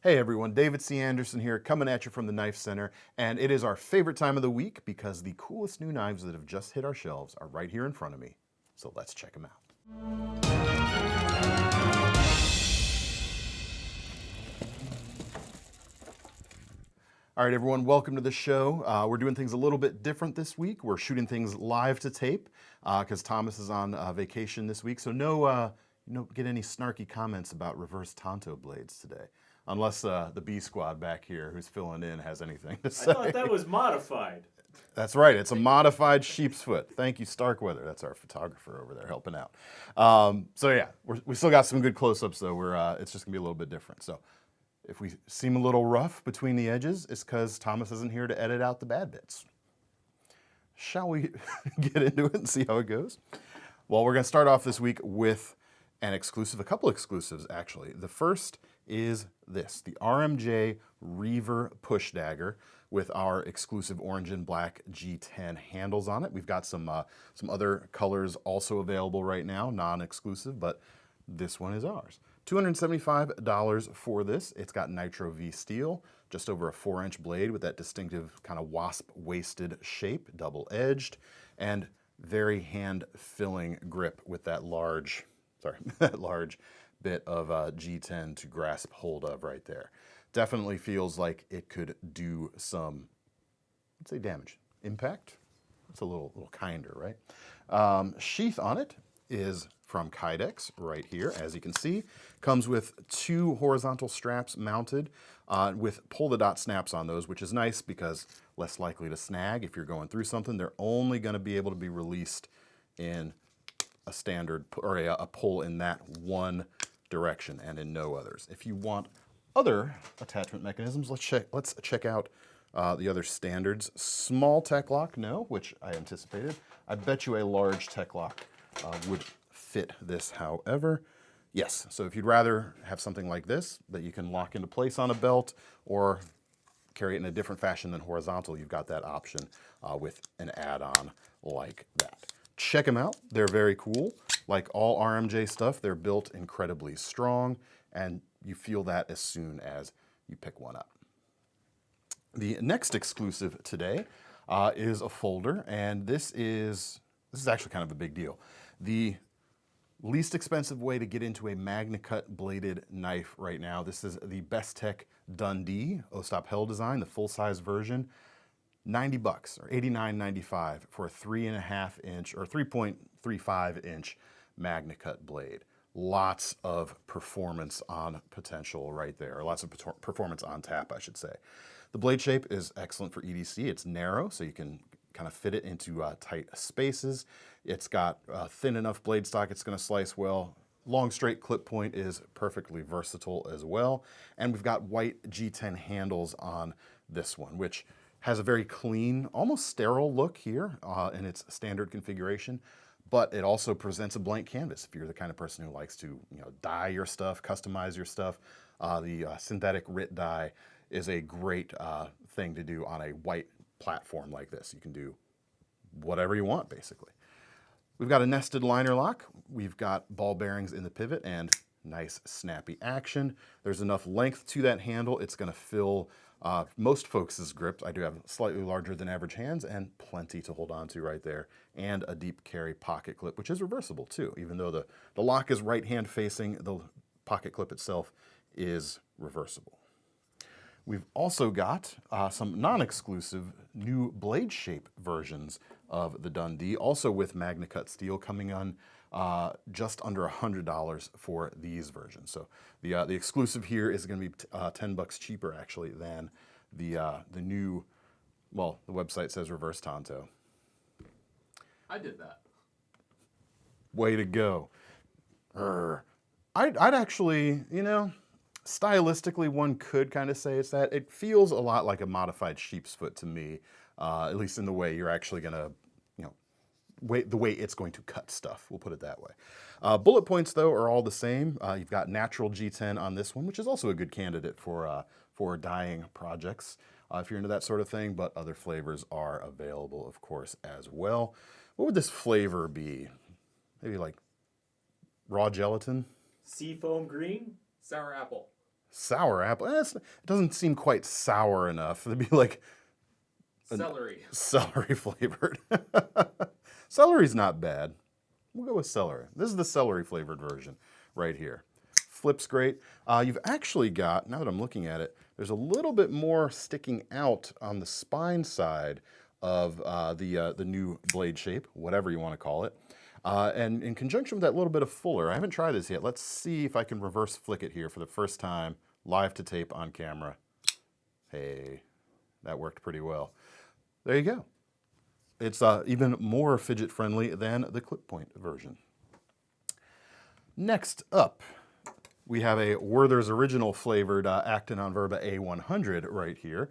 Hey everyone, David C. Anderson here, coming at you from the Knife Center, and it is our favorite time of the week because the coolest new knives that have just hit our shelves are right here in front of me. So let's check them out. All right, everyone, welcome to the show. We're doing things a little bit different this week. We're shooting things live to tape because Thomas is on vacation this week, so no get any snarky comments about reverse Tanto blades today. Unless the B squad back here who's filling in has anything to say. I thought that was modified. That's right. It's a modified sheep's foot. Thank you, Starkweather. That's our photographer over there helping out. So yeah, we still got some good close-ups though. It's just gonna be a little bit different. So if we seem a little rough between the edges, it's because Thomas isn't here to edit out the bad bits. Shall we get into it and see how it goes? Well, we're gonna start off this week with an exclusive, a couple exclusives actually. The first is this, the RMJ Reaver push dagger with our exclusive orange and black G10 handles on it. We've got some other colors also available right now, non-exclusive, but this one is ours. $275 for this. It's got Nitro V steel, just over a 4-inch blade with that distinctive kind of wasp-waisted shape, double-edged, and very hand-filling grip with that large bit of G10 to grasp hold of right there. Definitely feels like it could do some, let's say, damage. Impact? It's a little kinder, right? Sheath on it is from Kydex right here, as you can see. Comes with 2 horizontal straps mounted with pull-the-dot snaps on those, which is nice because less likely to snag if you're going through something. They're only going to be able to be released in a standard or a pull in that one direction and in no others. If you want other attachment mechanisms, let's check out the other standards. Small tech lock, no, which I anticipated. I bet you a large tech lock would fit this, however. Yes, so if you'd rather have something like this that you can lock into place on a belt or carry it in a different fashion than horizontal, you've got that option with an add-on like that. Check them out. They're very cool. Like all RMJ stuff, they're built incredibly strong, and you feel that as soon as you pick one up. The next exclusive today is a folder, and this is actually kind of a big deal. The least expensive way to get into a MagnaCut bladed knife right now. This is the Bestech Dundee O-stop Hell design, the full-size version. $90 or $89.95 for a 3.5-inch or 3.35-inch MagnaCut blade. Lots of performance on potential right there, or lots of performance on tap, I should say. The blade shape is excellent for EDC. It's narrow, so you can kind of fit it into tight spaces. It's got thin enough blade stock, it's going to slice well. Long straight clip point is perfectly versatile as well. And we've got white G10 handles on this one, which has a very clean, almost sterile look here in its standard configuration, but it also presents a blank canvas. If you're the kind of person who likes to, dye your stuff, customize your stuff, the synthetic RIT dye is a great thing to do on a white platform like this. You can do whatever you want, basically. We've got a nested liner lock. We've got ball bearings in the pivot and nice snappy action. There's enough length to that handle. It's going to fill most folks' grips. I do have slightly larger than average hands and plenty to hold on to right there, and a deep carry pocket clip, which is reversible too. Even though the lock is right hand facing, the pocket clip itself is reversible. We've also got some non-exclusive new blade shape versions of the Dundee, also with MagnaCut steel, coming on just under $100 for these versions. So the exclusive here is going to be $10 cheaper actually than the new. Well, the website says reverse Tanto. I did that. Way to go. I'd actually, stylistically, one could kind of say it's that. It feels a lot like a modified sheep's foot to me, at least in the way you're actually going to, the way it's going to cut stuff. We'll put it that way. Bullet points, though, are all the same. You've got natural G10 on this one, which is also a good candidate for dyeing projects if you're into that sort of thing, but other flavors are available, of course, as well. What would this flavor be? Maybe like raw gelatin? Seafoam green? Sour apple. sour apple. It doesn't seem quite sour enough. It'd be like Celery. celery flavored. Celery's not bad. We'll go with celery. This is the celery flavored version right here. Flips great. You've actually got, now that I'm looking at it, there's a little bit more sticking out on the spine side of the new blade shape, whatever you want to call it. And in conjunction with that little bit of fuller, I haven't tried this yet. Let's see if I can reverse flick it here for the first time, live to tape on camera. Hey, that worked pretty well. There you go. It's even more fidget friendly than the clip point version. Next up, we have a Werther's Original flavored Acta on Verba A100 right here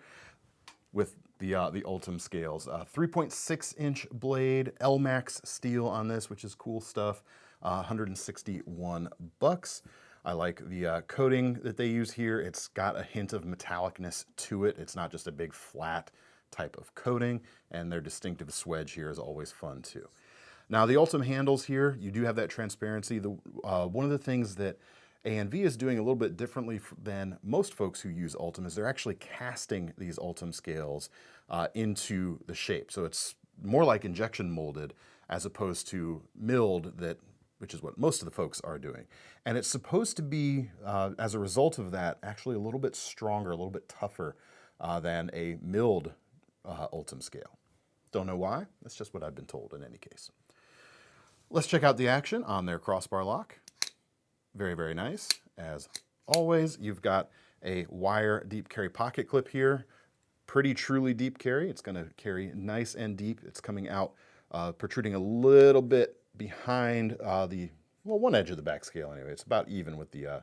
with the Ultim scales. 3.6-inch blade, LMAX steel on this, which is cool stuff. $161. I like the coating that they use here. It's got a hint of metallicness to it. It's not just a big flat type of coating, and their distinctive swedge here is always fun too. Now the Ultim handles here, you do have that transparency. One of the things that A&V is doing a little bit differently than most folks who use Ultim is they're actually casting these Ultim scales into the shape. So it's more like injection molded as opposed to milled, which is what most of the folks are doing. And it's supposed to be, as a result of that, actually a little bit stronger, a little bit tougher than a milled Ultim scale. Don't know why, that's just what I've been told in any case. Let's check out the action on their crossbar lock. Very, very nice. As always, you've got a wire deep carry pocket clip here. Pretty truly deep carry. It's going to carry nice and deep. It's coming out, protruding a little bit behind one edge of the back scale anyway. It's about even with the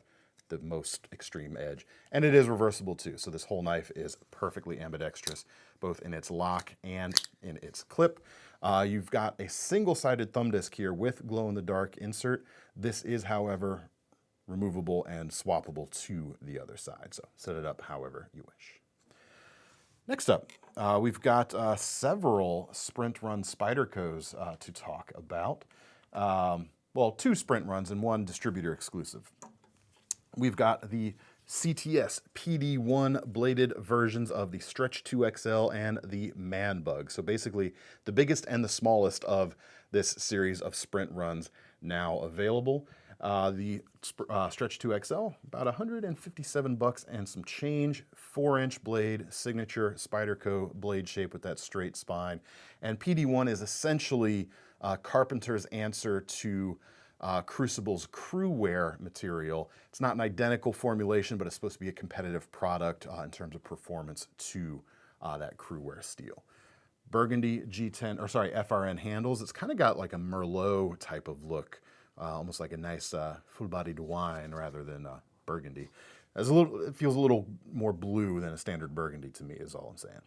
most extreme edge. And it is reversible too. So this whole knife is perfectly ambidextrous, both in its lock and in its clip. You've got a single-sided thumb disc here with glow-in-the-dark insert. This is, however, removable and swappable to the other side. So set it up however you wish. Next up, we've got several sprint run Spydercos to talk about. Well, 2 sprint runs and 1 distributor exclusive. We've got the CTS PD1 bladed versions of the Stretch 2XL and the Manbug. So basically the biggest and the smallest of this series of sprint runs now available. The Stretch 2XL, about $157 and some change, 4-inch blade, signature Spyderco blade shape with that straight spine. And PD1 is essentially Carpenter's answer to Crucible's CruWear material. It's not an identical formulation, but it's supposed to be a competitive product in terms of performance to that CruWear steel. Burgundy FRN handles. It's kind of got like a Merlot type of look, almost like a nice full-bodied wine rather than burgundy. It feels a little more blue than a standard burgundy to me is all I'm saying.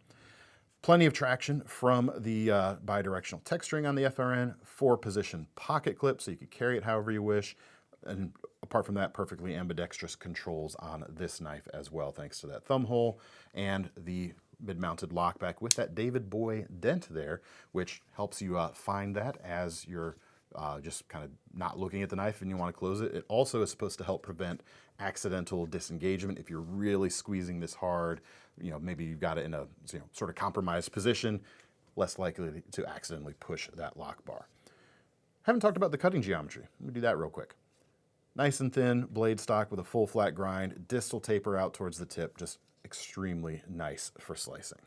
Plenty of traction from the bidirectional texturing on the FRN, 4-position pocket clip, so you can carry it however you wish. And apart from that, perfectly ambidextrous controls on this knife as well, thanks to that thumb hole and the mid-mounted lockback with that David Boy dent there, which helps you find that as you're just kind of not looking at the knife and you want to close it. It also is supposed to help prevent accidental disengagement. If you're really squeezing this hard, maybe you've got it in a sort of compromised position, less likely to accidentally push that lock bar. Haven't talked about the cutting geometry. Let me do that real quick. Nice and thin blade stock with a full flat grind, distal taper out towards the tip, just extremely nice for slicing.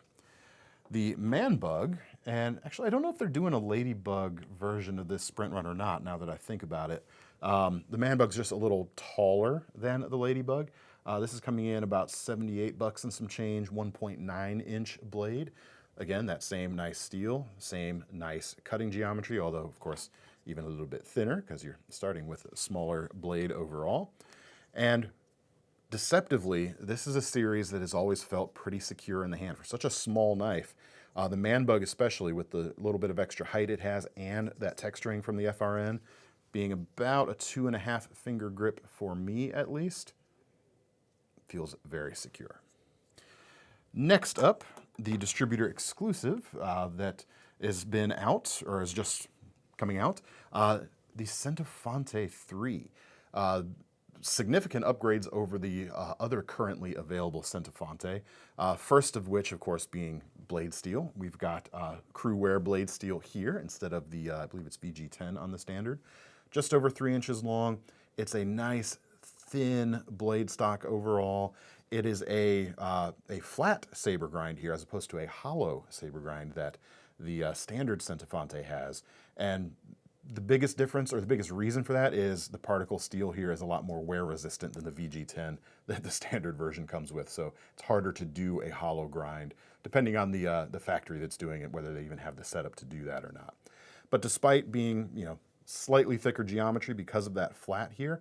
The Manbug, and actually I don't know if they're doing a Ladybug version of this sprint run or not now that I think about it. The Manbug's just a little taller than the Ladybug. This is coming in about $78 and some change, 1.9-inch blade. Again, that same nice steel, same nice cutting geometry, although of course even a little bit thinner because you're starting with a smaller blade overall. And deceptively, this is a series that has always felt pretty secure in the hand. For such a small knife, the Manbug especially, with the little bit of extra height it has and that texturing from the FRN, being about a 2.5 finger grip for me at least, feels very secure. Next up, the distributor exclusive that has been out, or is just coming out, the Centofante 3. significant upgrades over the other currently available Centofante. First of which, of course, being blade steel. We've got CruWear blade steel here instead of the, I believe it's VG10 on the standard. Just over 3 inches long. It's a nice, thin blade stock overall. It is a flat saber grind here as opposed to a hollow saber grind that the standard Centofante has. And the biggest difference, or the biggest reason for that, is the particle steel here is a lot more wear resistant than the VG10 that the standard version comes with. So it's harder to do a hollow grind, depending on the factory that's doing it, whether they even have the setup to do that or not. But despite being, slightly thicker geometry because of that flat here,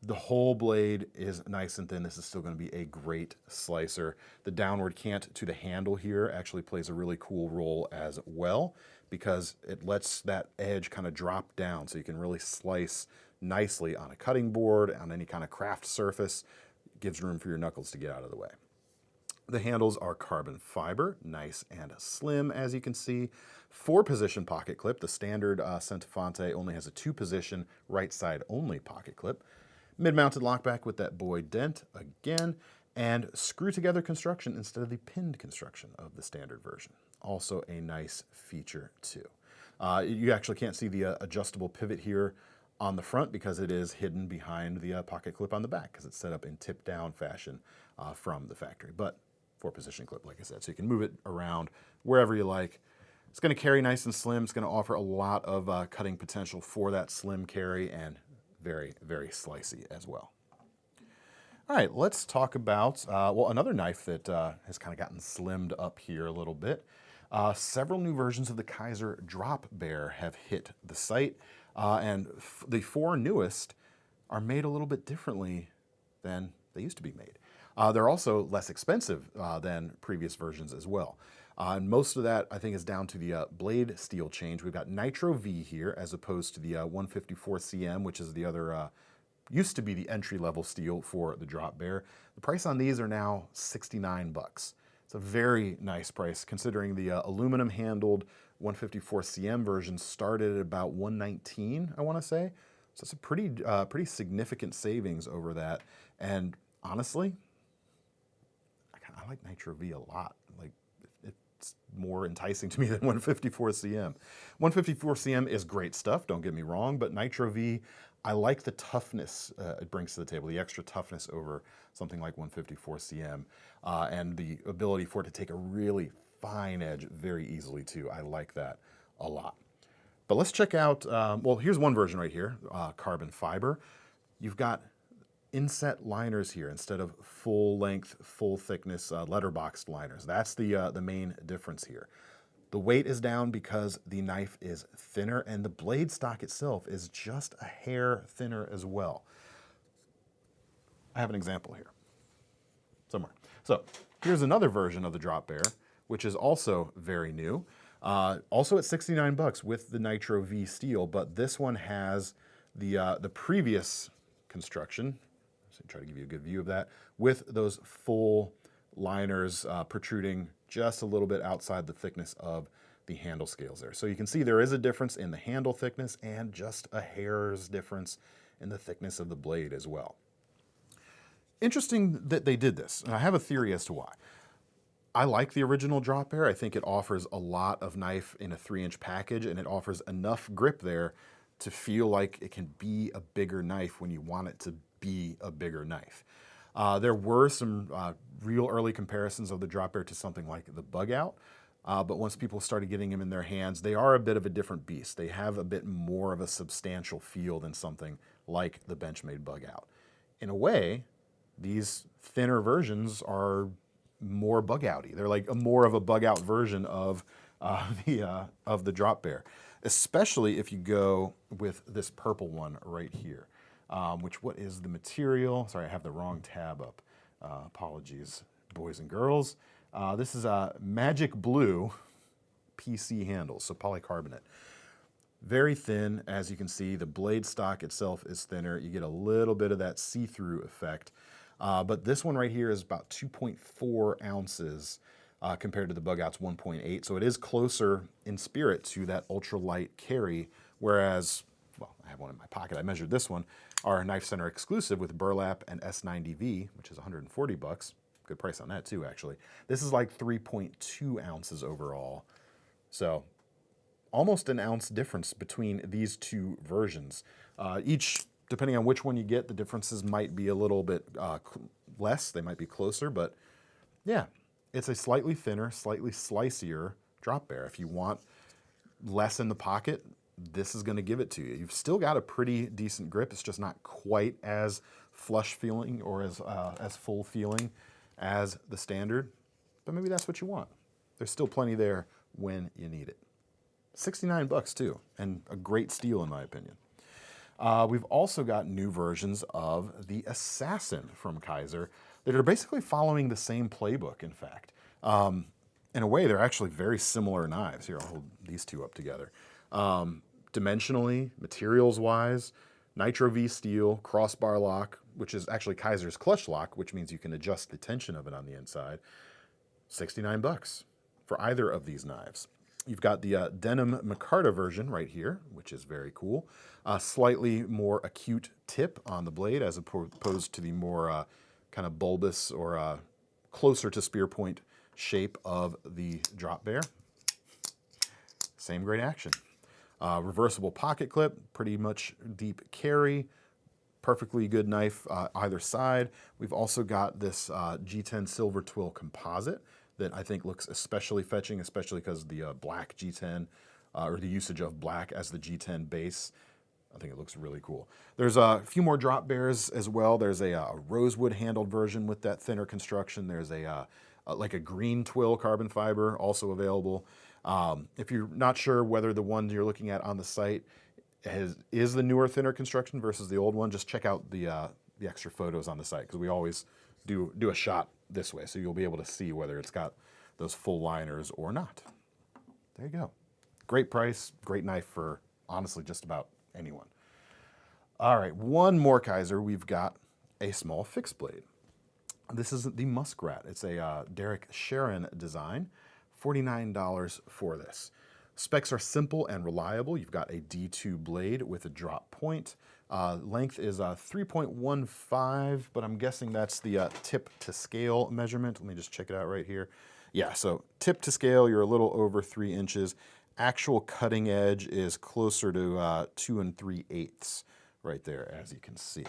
the whole blade is nice and thin. This is still going to be a great slicer. The downward cant to the handle here actually plays a really cool role as well, because it lets that edge kind of drop down so you can really slice nicely on a cutting board, on any kind of craft surface. It gives room for your knuckles to get out of the way. The handles are carbon fiber, nice and slim, as you can see. 4-position pocket clip. The standard Centofante only has a 2-position right side only pocket clip. Mid-mounted lockback with that boy dent again, and screw-together construction instead of the pinned construction of the standard version. Also a nice feature too. You actually can't see the adjustable pivot here on the front because it is hidden behind the pocket clip on the back because it's set up in tip-down fashion from the factory. But 4-position clip, like I said, so you can move it around wherever you like. It's going to carry nice and slim. It's going to offer a lot of cutting potential for that slim carry, and very, very slicey as well. All right, let's talk about, another knife that has kind of gotten slimmed up here a little bit. Several new versions of the Kizer Drop Bear have hit the site, and the 4 newest are made a little bit differently than they used to be made. They're also less expensive than previous versions as well. And most of that, I think, is down to the blade steel change. We've got Nitro V here as opposed to the 154 CM, which is the other, used to be the entry-level steel for the Drop Bear. The price on these are now $69. It's a very nice price considering the aluminum-handled 154 CM version started at about $119, I want to say. So it's a pretty significant savings over that. And honestly, I like Nitro V a lot. Like, it's more enticing to me than 154 CM. 154 CM is great stuff, don't get me wrong, but Nitro V, I like the toughness it brings to the table, the extra toughness over something like 154 CM, and the ability for it to take a really fine edge very easily too. I like that a lot. But let's check out, here's one version right here, carbon fiber. You've got inset liners here instead of full length, full thickness letterboxed liners. That's the main difference here. The weight is down because the knife is thinner, and the blade stock itself is just a hair thinner as well. I have an example here somewhere. So here's another version of the Drop Bear, which is also very new. Also at $69 with the Nitro V steel, but this one has the previous construction. So try to give you a good view of that, with those full liners protruding just a little bit outside the thickness of the handle scales there. So you can see there is a difference in the handle thickness and just a hair's difference in the thickness of the blade as well. Interesting that they did this, and I have a theory as to why. I like the original Drop Bear. I think it offers a lot of knife in a 3-inch package, and it offers enough grip there to feel like it can be a bigger knife when you want it to be a bigger knife. There were some real early comparisons of the Drop Bear to something like the Bug Out, but once people started getting them in their hands, they are a bit of a different beast. They have a bit more of a substantial feel than something like the Benchmade Bug Out. In a way, these thinner versions are more Bug Outy. They're like more of a Bug Out version of the Drop Bear, especially if you go with this purple one right here. What is the material? Sorry, I have the wrong tab up. Apologies, boys and girls. This is a Magic Blue PC handle, so polycarbonate. Very thin, as you can see. The blade stock itself is thinner. You get a little bit of that see-through effect. But this one right here is about 2.4 ounces compared to the Bug Out's 1.8. So it is closer in spirit to that ultralight carry, whereas, well, I have one in my pocket. I measured this one. our KnifeCenter exclusive with burlap and S90V, which is $140. Good price on that too, actually. This is like 3.2 ounces overall. So almost an ounce difference between these two versions. Each, depending on which one you get, the differences might be a little bit less. They might be closer, but yeah, it's a slightly thinner, slightly slicier drop bear. If you want less in the pocket, this is going to give it to you. You've still got a pretty decent grip. It's just not quite as flush feeling or as full feeling as the standard, but maybe that's what you want. There's still plenty there when you need it. $69 too, and a great steal in my opinion. We've also got new versions of the Assassin from Kizer that are basically following the same playbook, in fact. In a way, they're actually very similar knives. Here, I'll hold these two up together. Dimensionally, materials-wise, Nitro V steel, crossbar lock, which is actually Kizer's clutch lock, which means you can adjust the tension of it on the inside. $69 for either of these knives. You've got the denim micarta version right here, which is very cool. Slightly more acute tip on the blade as opposed to the more kind of bulbous or closer to spear point shape of the drop bear. Same great action. Reversible pocket clip, pretty much deep carry, perfectly good knife either side. We've also got this G10 silver twill composite that I think looks especially fetching, especially because of the black G10 or the usage of black as the G10 base. I think it looks really cool. There's a few more drop bears as well. There's a rosewood handled version with that thinner construction. There's like a green twill carbon fiber also available. If you're not sure whether the one you're looking at on the site is the newer, thinner construction versus the old one, just check out the extra photos on the site, because we always do a shot this way, so you'll be able to see whether it's got those full liners or not. There you go. Great price, great knife for honestly just about anyone. All right, one more Kizer. We've got a small fixed blade. This is the Muskrat. It's a Derek Sharon design. $49 for this. Specs are simple and reliable. You've got a D2 blade with a drop point. Length is 3.15, but I'm guessing that's the tip to scale measurement. Let me just check it out right here. Yeah, so tip to scale, you're a little over 3 inches. Actual cutting edge is closer to 2 3/8 right there, as you can see.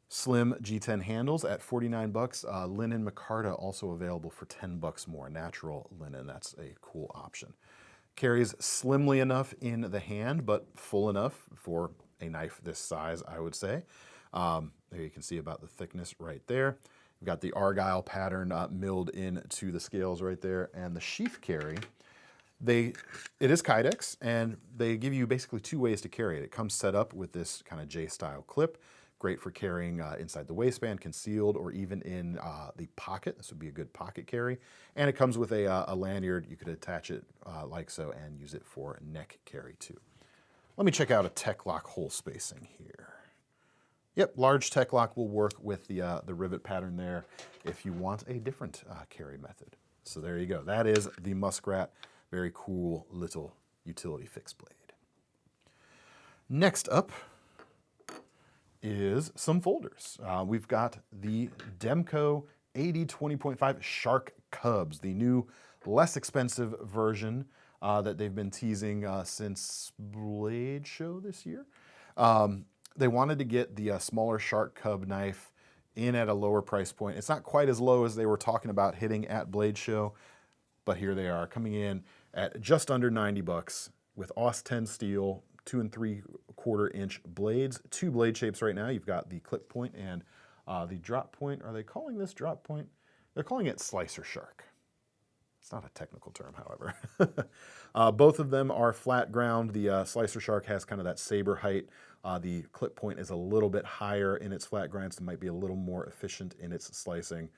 Slim G10 handles at $49. Linen micarta also available for $10 more. Natural linen, that's a cool option. Carries slimly enough in the hand, but full enough for a knife this size, I would say. There you can see about the thickness right there. We've got the Argyle pattern milled into the scales right there, and the sheath carry. It is Kydex, and they give you basically 2 ways to carry it. It comes set up with this kind of J-style clip. Great for carrying inside the waistband, concealed, or even in the pocket. This would be a good pocket carry. And it comes with a lanyard. You could attach it like so and use it for neck carry too. Let me check out a Tech Lock hole spacing here. Yep, large Tech Lock will work with the rivet pattern there if you want a different carry method. So there you go. That is the Muskrat. Very cool little utility fixed blade. Next up is some folders. We've got the Demko 80-20.5 Shark Cubs, the new, less expensive version that they've been teasing since Blade Show this year. They wanted to get the smaller Shark Cub knife in at a lower price point. It's not quite as low as they were talking about hitting at Blade Show, but here they are coming in at just under $90 with AUS 10 steel, 2 3/4 inch blades, 2 blade shapes right now. You've got the clip point and the drop point. Are they calling this drop point? They're calling it slicer shark. It's not a technical term, however. Both of them are flat ground. The slicer shark has kind of that saber height. The clip point is a little bit higher in its flat grind, so it might be a little more efficient in its slicing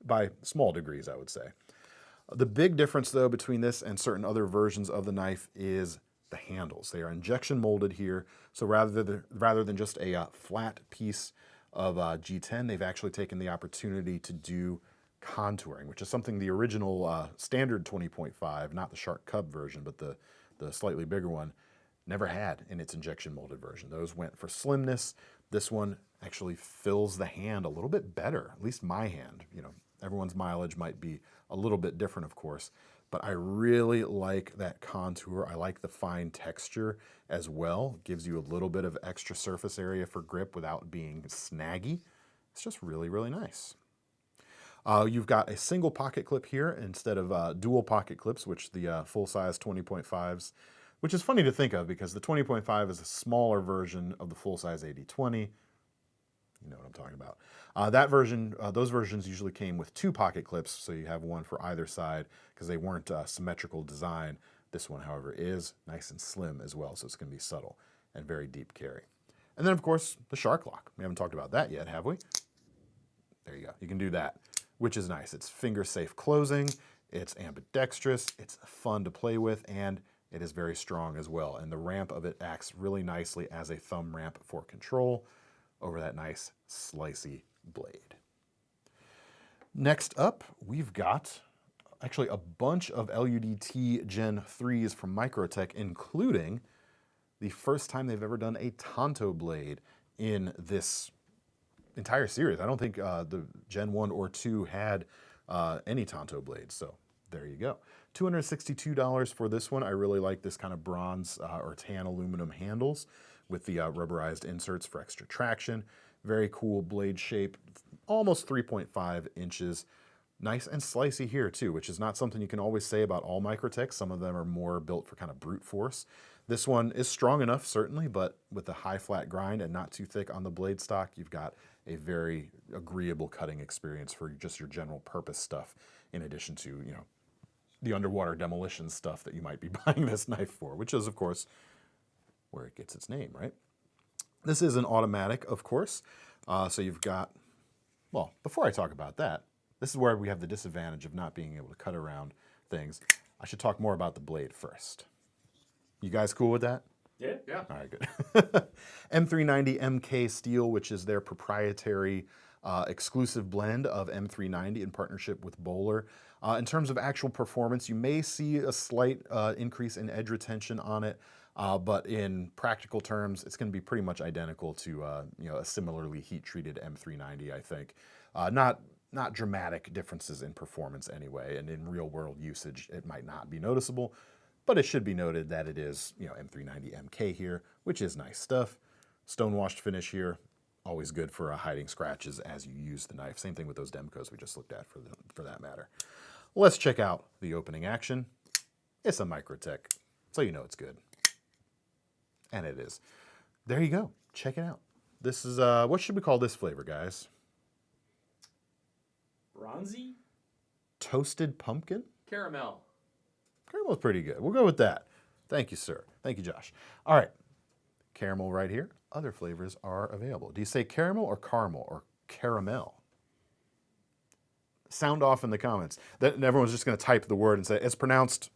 by small degrees, I would say. The big difference, though, between this and certain other versions of the knife is the handles. They are injection molded here, so rather than just a flat piece of G10, they've actually taken the opportunity to do contouring, which is something the original standard 20.5, not the Shark Cub version, but the slightly bigger one, never had in its injection molded version. Those went for slimness. This one actually fills the hand a little bit better, at least my hand. You know, everyone's mileage might be a little bit different, of course, but I really like that contour. I like the fine texture as well. It gives you a little bit of extra surface area for grip without being snaggy. It's just really, really nice. You've got a single pocket clip here instead of dual pocket clips, which the full-size 20.5s, which is funny to think of because the 20.5 is a smaller version of the full-size 80-20. You know what I'm talking about. That version, those versions usually came with 2 pocket clips, so you have one for either side because they weren't symmetrical design. This one, however, is nice and slim as well, so it's going to be subtle and very deep carry. And then, of course, the shark lock. We haven't talked about that yet, have we? There you go. You can do that, which is nice. It's finger-safe closing. It's ambidextrous. It's fun to play with, and it is very strong as well. And the ramp of it acts really nicely as a thumb ramp for control over that nice slicey blade. Next up, we've got actually a bunch of LUDT Gen 3s from Microtech, including the first time they've ever done a Tanto blade in this entire series. I don't think the Gen 1 or 2 had any Tanto blades, so there you go. $262 for this one. I really like this kind of bronze or tan aluminum handles with the rubberized inserts for extra traction. Very cool blade shape, almost 3.5 inches. Nice and slicey here too, which is not something you can always say about all Microtech. Some of them are more built for kind of brute force. This one is strong enough, certainly, but with a high flat grind and not too thick on the blade stock, you've got a very agreeable cutting experience for just your general purpose stuff, in addition to, you know, the underwater demolition stuff that you might be buying this knife for, which is, of course, where it gets its name, right? This is an automatic, of course. So you've got, well, before I talk about that, this is where we have the disadvantage of not being able to cut around things. I should talk more about the blade first. You guys cool with that? Yeah. Yeah. All right, good. M390 MK steel, which is their proprietary exclusive blend of M390 in partnership with Bowler. In terms of actual performance, you may see a slight increase in edge retention on it, but in practical terms, it's going to be pretty much identical to you know, a similarly heat-treated M390, I think. Not dramatic differences in performance anyway, and in real-world usage, it might not be noticeable. But it should be noted that it is, you know, M390 MK here, which is nice stuff. Stone-washed finish here, always good for hiding scratches as you use the knife. Same thing with those Demkos we just looked at for that matter. Let's check out the opening action. It's a Microtech, so you know it's good. And it is. There you go. Check it out. This is, what should we call this flavor, guys? Bronzy? Toasted pumpkin? Caramel. Caramel's pretty good. We'll go with that. Thank you, sir. Thank you, Josh. All right. Caramel right here. Other flavors are available. Do you say caramel or caramel? Sound off in the comments. Then everyone's just going to type the word and say, it's pronounced.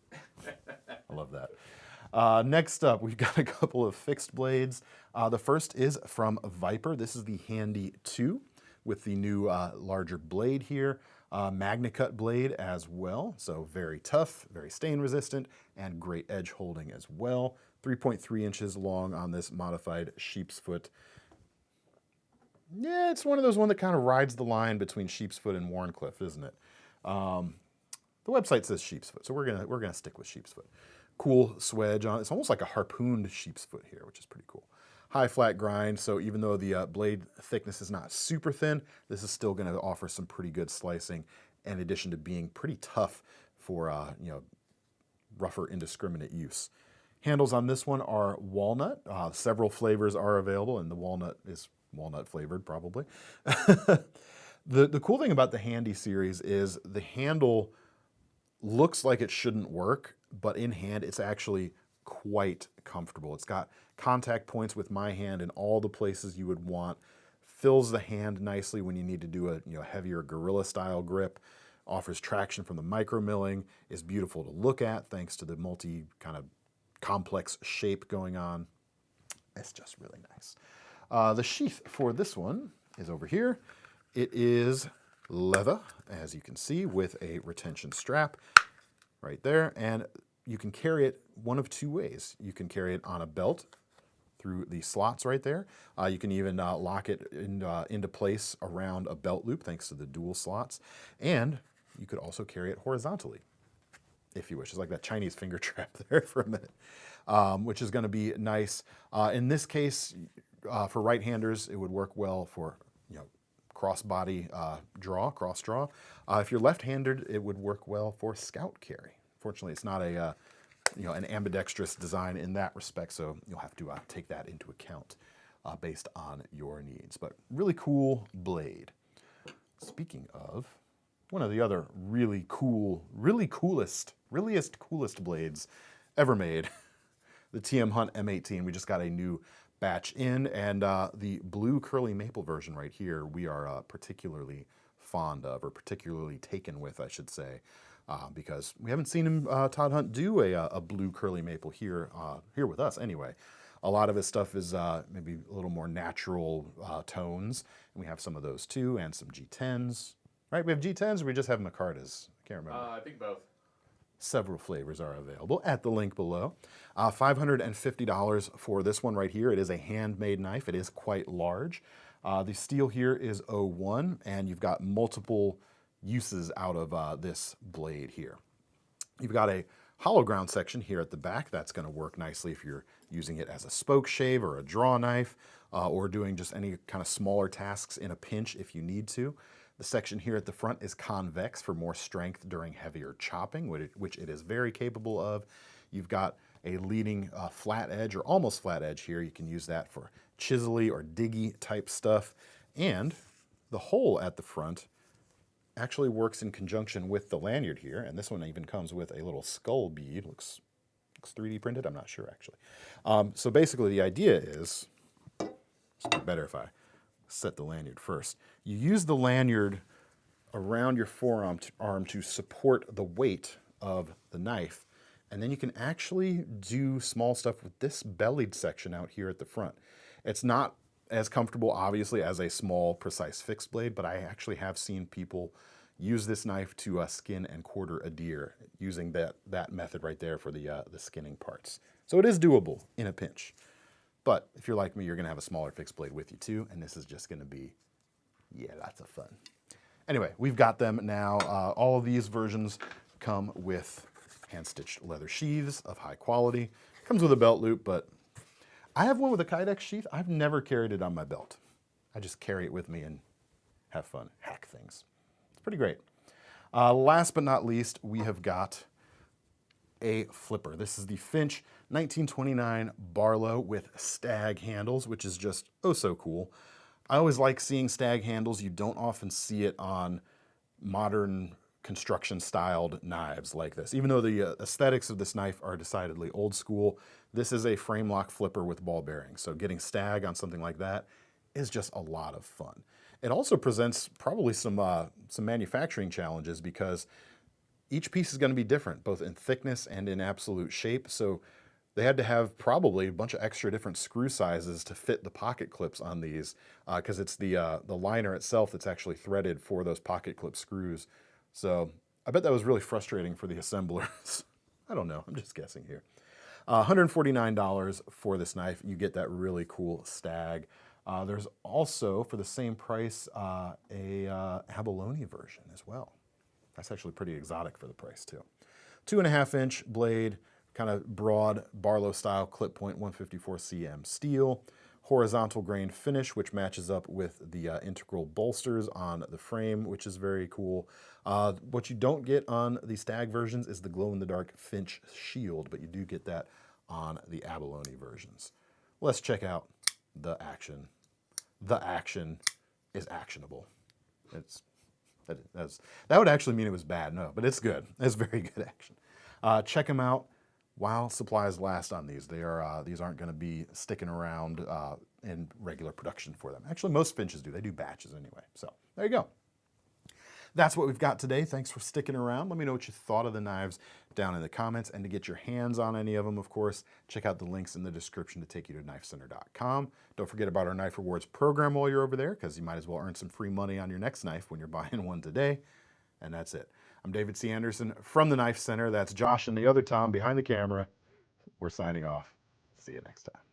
I love that. Next up, we've got a couple of fixed blades. The first is from Viper. This is the Handy 2 with the new larger blade here. MagnaCut blade as well, so very tough, very stain resistant, and great edge holding as well. 3.3 inches long on this modified sheep's foot. Yeah, it's one of those that kind of rides the line between sheep's foot and Wharncliffe, isn't it? The website says sheep's foot, so we're gonna stick with sheep's foot. Cool swedge on it. It's almost like a harpooned sheep's foot here, which is pretty cool. High flat grind, so even though the blade thickness is not super thin, this is still going to offer some pretty good slicing, in addition to being pretty tough for you know, rougher, indiscriminate use. Handles on this one are walnut. Several flavors are available, and the walnut is walnut flavored, probably. The cool thing about the Handy series is the handle looks like it shouldn't work, but in hand, it's actually quite comfortable. It's got contact points with my hand in all the places you would want. Fills the hand nicely when you need to do a heavier gorilla style grip. Offers traction from the micro milling. Is beautiful to look at thanks to the multi kind of complex shape going on. It's just really nice. The sheath for this one is over here. It is leather, as you can see, with a retention strap right there. And you can carry it one of two ways. You can carry it on a belt through the slots right there. You can even lock it into place around a belt loop thanks to the dual slots. And you could also carry it horizontally, if you wish. It's like that Chinese finger trap there for a minute, which is going to be nice. In this case, for right-handers, it would work well for cross-body cross draw. If you're left-handed, it would work well for scout carry. Fortunately, it's not a an ambidextrous design in that respect, so you'll have to take that into account based on your needs. But really cool blade. Speaking of, one of the other really coolest blades ever made, the TM Hunt M18. We just got a new batch in, and the blue curly maple version right here we are particularly fond of, or particularly taken with, I should say, because we haven't seen him, Todd Hunt, do a blue curly maple here with us anyway. A lot of his stuff is maybe a little more natural tones, and we have some of those too, and some G10s. Right, we have G10s, or we just have Micartas? I can't remember. I think both. Several flavors are available at the link below. $550 for this one right here. It is a handmade knife. It is quite large. The steel here is 01, and you've got multiple uses out of this blade here. You've got a hollow ground section here at the back. That's going to work nicely if you're using it as a spoke shave or a draw knife, or doing just any kind of smaller tasks in a pinch if you need to. The section here at the front is convex for more strength during heavier chopping, which it is very capable of. You've got a leading flat edge, or almost flat edge here. You can use that for chisely or diggy type stuff. And the hole at the front actually works in conjunction with the lanyard here, and this one even comes with a little skull bead. Looks 3D printed, I'm not sure actually. So basically the idea is, it's better if I set the lanyard first. You use the lanyard around your forearm to support the weight of the knife, and then you can actually do small stuff with this bellied section out here at the front. It's not as comfortable, obviously, as a small, precise fixed blade, but I actually have seen people use this knife to skin and quarter a deer using that method right there for the skinning parts. So it is doable in a pinch. But if you're like me, you're going to have a smaller fixed blade with you too, and this is just going to be, lots of fun. Anyway, we've got them now. All of these versions come with hand-stitched leather sheaths of high quality. Comes with a belt loop, but I have one with a Kydex sheath. I've never carried it on my belt. I just carry it with me and have fun, hack things. It's pretty great. Last but not least, we have got a flipper. This is the Finch 1929 Barlow with stag handles, which is just oh so cool. I always like seeing stag handles. You don't often see it on modern construction styled knives like this. Even though the aesthetics of this knife are decidedly old school, this is a frame lock flipper with ball bearings. So getting stag on something like that is just a lot of fun. It also presents probably some manufacturing challenges, because each piece is going to be different, both in thickness and in absolute shape. So they had to have probably a bunch of extra different screw sizes to fit the pocket clips on these, because it's the liner itself that's actually threaded for those pocket clip screws. So I bet that was really frustrating for the assemblers. I don't know, I'm just guessing here. $149 for this knife. You get that really cool stag. There's also, for the same price, a abalone version as well. That's actually pretty exotic for the price too. 2.5-inch blade, kind of broad Barlow style clip point 154 cm steel, horizontal grain finish, which matches up with the integral bolsters on the frame, which is very cool. What you don't get on the stag versions is the glow-in-the-dark Finch shield, but you do get that on the abalone versions. Let's check out the action. The action is actionable. That would actually mean it was bad, no, but it's good. It's very good action. Check them out while supplies last on these. These aren't going to be sticking around in regular production for them. Actually, most Finches do. They do batches anyway. So there you go. That's what we've got today. Thanks for sticking around. Let me know what you thought of the knives down in the comments. And to get your hands on any of them, of course, check out the links in the description to take you to KnifeCenter.com. Don't forget about our Knife Rewards program while you're over there, because you might as well earn some free money on your next knife when you're buying one today. and that's it. I'm David C. Anderson from the Knife Center. That's Josh and the other Tom behind the camera. We're signing off. See you next time.